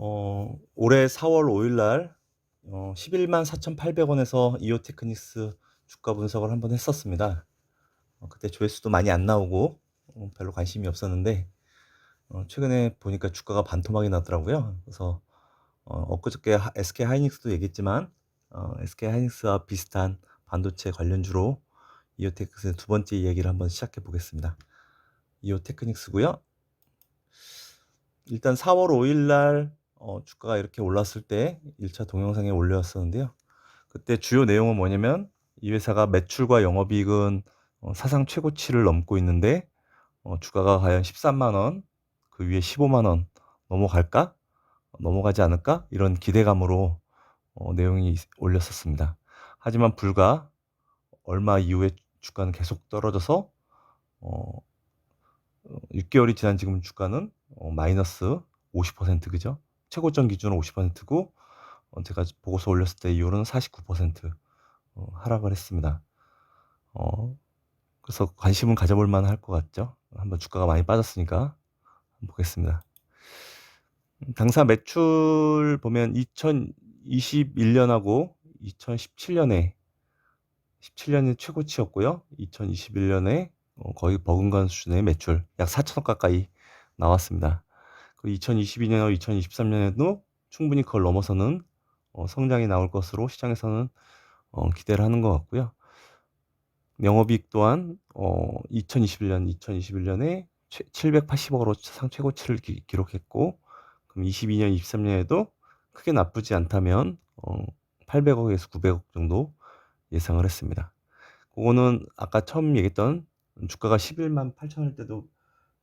올해 4월 5일 날 11만 4,800 원에서 이오테크닉스 주가 분석을 한번 했었습니다. 그때 조회수도 많이 안 나오고 별로 관심이 없었는데 최근에 보니까 주가가 반토막이 났더라고요. 그래서 엊그저께 SK 하이닉스도 얘기했지만 SK 하이닉스와 비슷한 반도체 관련주로 이오테크닉스의 두 번째 이야기를 한번 시작해 보겠습니다. 이오테크닉스고요. 일단 4월 5일 날 주가가 이렇게 올랐을 때 1차 동영상에 올렸었는데요. 그때 주요 내용은 뭐냐면 이 회사가 매출과 영업이익은 사상 최고치를 넘고 있는데 주가가 과연 13만 원, 그 위에 15만 원 넘어갈까? 넘어가지 않을까? 이런 기대감으로 내용이 올렸었습니다. 하지만 불과 얼마 이후에 주가는 계속 떨어져서 어 6개월이 지난 지금 주가는 마이너스 50%, 그죠? 최고점 기준으로 50%고 제가 보고서 올렸을 때 이후로는 49% 하락을 했습니다. 그래서 관심은 가져볼 만할 것 같죠? 한번 주가가 많이 빠졌으니까 한번 보겠습니다. 당사 매출 보면 2021년하고 2017년에 17년이 최고치였고요. 2021년에 거의 버금가는 수준의 매출 약 4천억 가까이 나왔습니다. 그 2022년하고 2023년에도 충분히 그걸 넘어서는 성장이 나올 것으로 시장에서는 기대를 하는 것 같고요. 영업이익 또한 2021년에 780억 원으로 사상 최고치를 기록했고, 그럼 22년, 23년에도 크게 나쁘지 않다면 800억에서 900억 정도 예상을 했습니다. 그거는 아까 처음 얘기했던 주가가 11만 8천 할 때도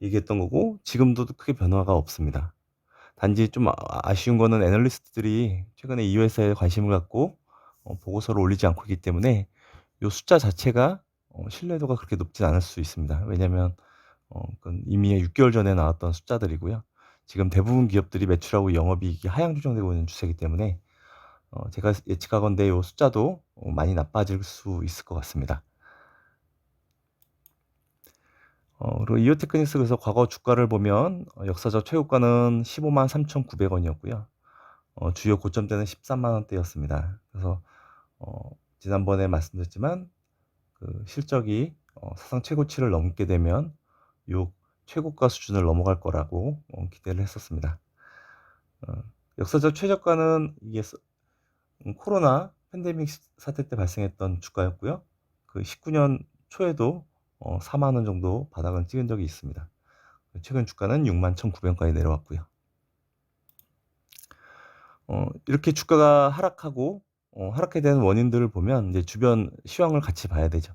얘기했던 거고 지금도 크게 변화가 없습니다. 단지 좀 아쉬운 거는 애널리스트들이 최근에 이 회사에 관심을 갖고 보고서를 올리지 않고 있기 때문에 요 숫자 자체가 신뢰도가 그렇게 높진 않을 수 있습니다. 왜냐하면 그건 이미 6개월 전에 나왔던 숫자들이고요. 지금 대부분 기업들이 매출하고 영업이익이 하향 조정되고 있는 추세이기 때문에 제가 예측하건대 요 숫자도 많이 나빠질 수 있을 것 같습니다. 그리고 이오테크닉스, 그래서 과거 주가를 보면 역사적 최고가는 15만 3,900 원이었고요. 주요 고점 때는 13만 원대였습니다. 그래서 지난번에 말씀드렸지만 그 실적이 사상 최고치를 넘게 되면 요 최고가 수준을 넘어갈 거라고 기대를 했었습니다. 어 역사적 최저가는 이게 코로나 팬데믹 사태 때 발생했던 주가였고요. 그 19년 초에도 4만 원 정도 바닥을 찍은 적이 있습니다. 최근 주가는 6만 1,900 원까지 내려왔고요. 이렇게 주가가 하락하고 하락하게 되는 원인들을 보면 이제 주변 시황을 같이 봐야 되죠.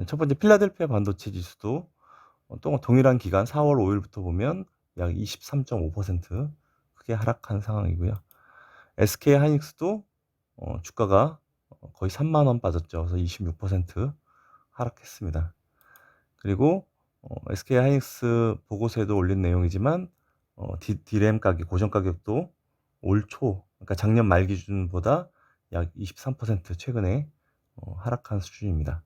첫 번째, 필라델피아 반도체 지수도 또 동일한 기간 4월 5 일부터 보면 약 23.5% 크게 하락한 상황이고요. SK 하이닉스도 주가가 거의 3만 원 빠졌죠. 그래서 26% 하락했습니다. 그리고 SK 하이닉스 보고서에도 올린 내용이지만 D램 가격, 고정 가격도 올 초, 그러니까 작년 말 기준보다 약 23% 최근에 하락한 수준입니다.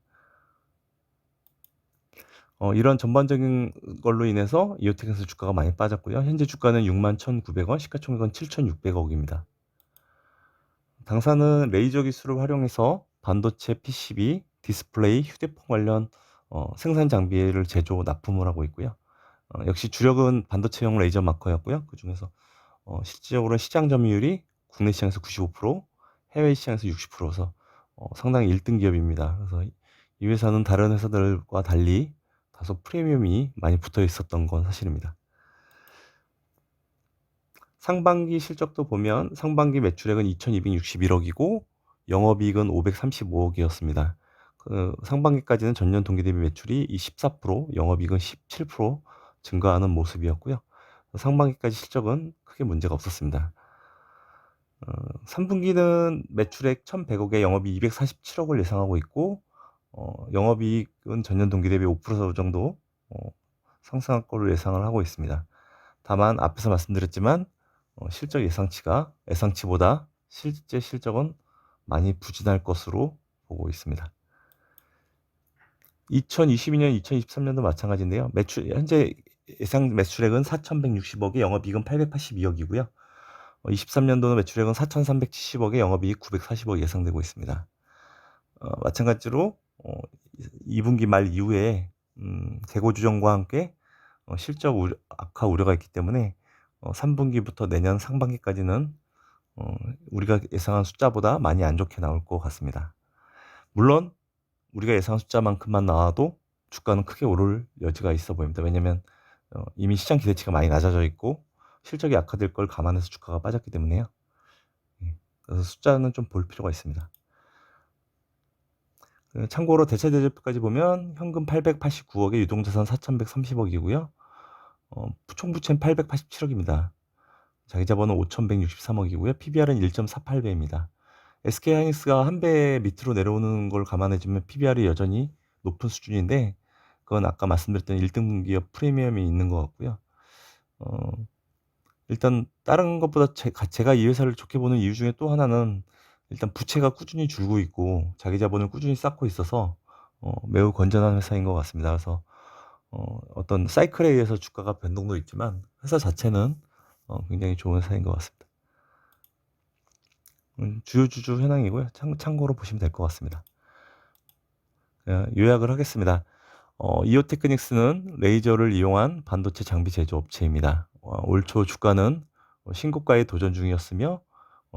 이런 전반적인 걸로 인해서 이오텍스 주가가 많이 빠졌고요. 현재 주가는 6만 1,900 원, 시가총액은 7,600억 입니다. 당사는 레이저 기술을 활용해서 반도체, PCB, 디스플레이, 휴대폰 관련 생산 장비를 제조, 납품을 하고 있고요. 역시 주력은 반도체용 레이저 마커였고요. 그중에서 실질적으로 시장 점유율이 국내 시장에서 95%, 해외 시장에서 60%서 상당히 1등 기업입니다. 그래서 이 회사는 다른 회사들과 달리 다소 프리미엄이 많이 붙어 있었던 건 사실입니다. 상반기 실적도 보면 상반기 매출액은 2,261억이고 영업이익은 535억이었습니다. 그 상반기까지는 전년 동기 대비 매출이 14%, 영업이익은 17% 증가하는 모습이었고요. 상반기까지 실적은 크게 문제가 없었습니다. 3분기는 매출액 1,100억에 영업이익 247억을 예상하고 있고 영업이익은 전년 동기 대비 5% 정도 상승할 걸로 예상을 하고 있습니다. 다만 앞에서 말씀드렸지만 실적 예상치보다 실제 실적은 많이 부진할 것으로 보고 있습니다. 2022년, 2023년도 마찬가지인데요. 현재 예상 매출액은 4,160억에 영업이익은 882억이고요. 23 년도는 매출액은 4,370억에 영업이익 940억 예상되고 있습니다. 마찬가지로 이 분기 말 이후에 재고 조정과 함께 실적 악화 우려가 있기 때문에 3 분기부터 내년 상반기까지는 우리가 예상한 숫자보다 많이 안 좋게 나올 것 같습니다. 물론 우리가 예상한 숫자만큼만 나와도 주가는 크게 오를 여지가 있어 보입니다. 왜냐하면 이미 시장 기대치가 많이 낮아져 있고 실적이 악화될 걸 감안해서 주가가 빠졌기 때문에요. 예. 그래서 숫자는 좀 볼 필요가 있습니다. 참고로 대체대조표까지 보면 현금 889억에 유동자산 4,130억이고요. 총부채는 887억입니다. 자기자본은 5,163억이고요. PBR은 1.48배입니다. SK하이닉스가 1배 밑으로 내려오는 걸 감안해 주면 PBR이 여전히 높은 수준인데 그건 아까 말씀드렸던 1등 기업 프리미엄이 있는 것 같고요. 일단 다른 것보다 제가 이 회사를 좋게 보는 이유 중에 또 하나는 일단 부채가 꾸준히 줄고 있고 자기 자본을 꾸준히 쌓고 있어서 매우 건전한 회사인 것 같습니다. 그래서 어떤 사이클에 의해서 주가가 변동도 있지만 회사 자체는 굉장히 좋은 회사인 것 같습니다. 주요 주주 현황이고요. 참고로 보시면 될 것 같습니다. 요약을 하겠습니다. 이오테크닉스는 레이저를 이용한 반도체 장비 제조 업체입니다. 올 초 주가는 신고가에 도전 중이었으며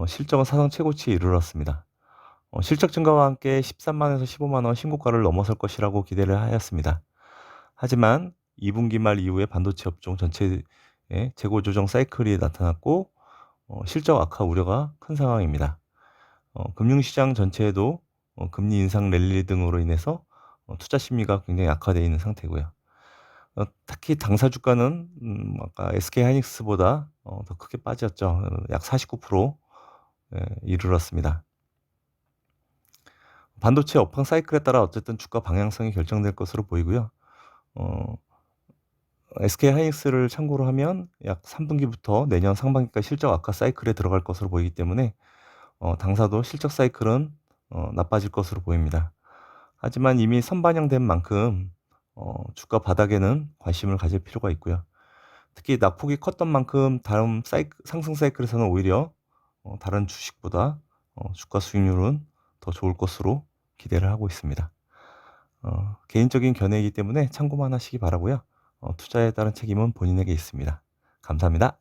실적은 사상 최고치에 이르렀습니다. 실적 증가와 함께 13만 원에서 15만 원 신고가를 넘어설 것이라고 기대를 하였습니다. 하지만 2분기 말 이후에 반도체 업종 전체에 재고 조정 사이클이 나타났고 실적 악화 우려가 큰 상황입니다. 금융시장 전체에도 금리 인상 랠리 등으로 인해서 투자 심리가 굉장히 악화되어 있는 상태고요. 특히 당사 주가는 아까 SK하이닉스보다 더 크게 빠졌죠. 약 49% 이르렀습니다. 반도체 업황 사이클에 따라 어쨌든 주가 방향성이 결정될 것으로 보이고요. SK하이닉스를 참고로 하면 약 3분기부터 내년 상반기까지 실적 악화 사이클에 들어갈 것으로 보이기 때문에 당사도 실적 사이클은 나빠질 것으로 보입니다. 하지만 이미 선반영된 만큼 주가 바닥에는 관심을 가질 필요가 있고요. 특히 낙폭이 컸던 만큼 다음 상승 사이클에서는 오히려 다른 주식보다 주가 수익률은 더 좋을 것으로 기대를 하고 있습니다. 개인적인 견해이기 때문에 참고만 하시기 바라고요. 투자에 따른 책임은 본인에게 있습니다. 감사합니다.